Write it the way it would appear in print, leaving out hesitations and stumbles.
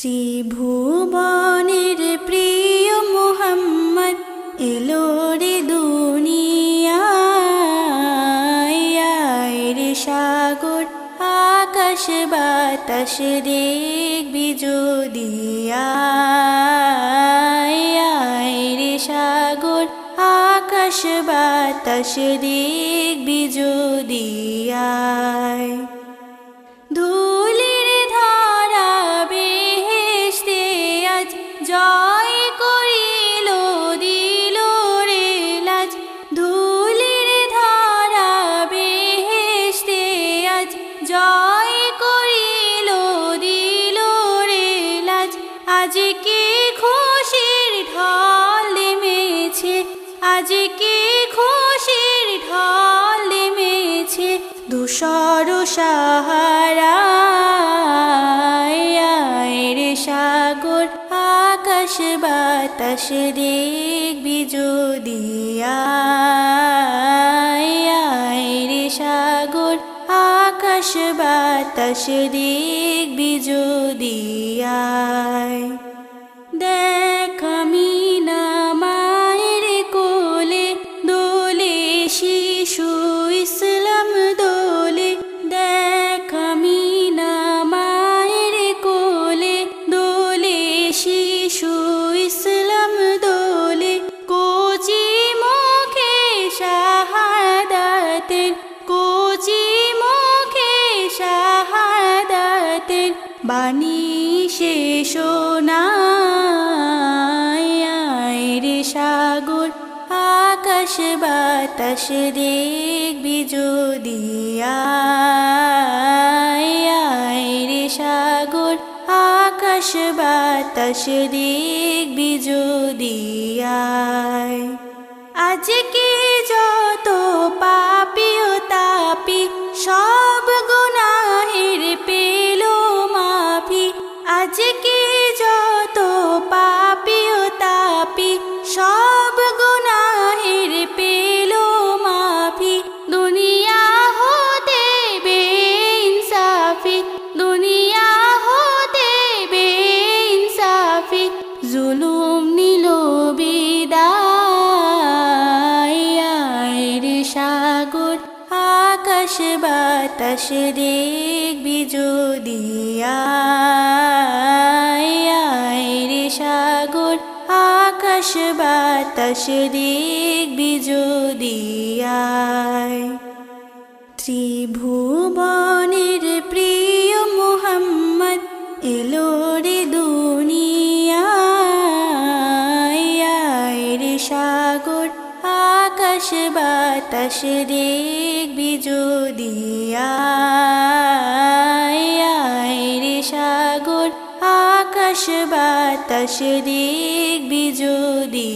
ত্রিভুবনের প্রিয় মুহাম্মদ এলো রে দুনিয়ায় রে সাগর আকাশ বাতাস দেখবি যদি রে সাগর আকাশ বাতাস দেখবি যদি ধুলির ধারা বেহেশতে আজ জয় করিল দিল রে লাজ ধুলির ধারা বেহেশতে আজ জয় করিল দিল রে লাজ আজকে খুশির ঢল নেমেছে আজকে খুশির ঢল নেমেছে ধূসর সাহারায় রে সাগর আকাশ বাতাস দেখবি যদি রে সাগর আকাশ বাতাস দেখবি যদি দেখ আমি না মায়ের কোলে দোলে শিশু ইসলাম দোলে দেখ আমি না মায়ের কোলে দোলে শিশু ইসলাম দোলে কোচি মুখে শাহাদাতের কোচি মুখে শাহাদাতের বাণী শেষ রে সাগর আকাশ বাতাস দেখবি যদি রে সাগর আকাশ বাতাস দেখবি যদি আজকে যত পাপী ও তাপী সব গুনাহের পেল মাফি আজকে যত পাপী ও তাপী সব গুনাহের পেল মাফি দুনিয়া হতে বেইনসাফি দুনিয়া হতে বেইনসাফি জুলুম নিল বিদায় রে সাগর আকাশ বাতাস দেখবি যদি রে সাগর আকাশ বাতাস দেখবি যদি ত্রিভুবনের প্রিয় মুহাম্মদ এলো রে দুনিয়ায় রে সাগর আকাশ বাতাস দেখবি যদি রে সাগর আকাশ বাতাস দেখবি যদি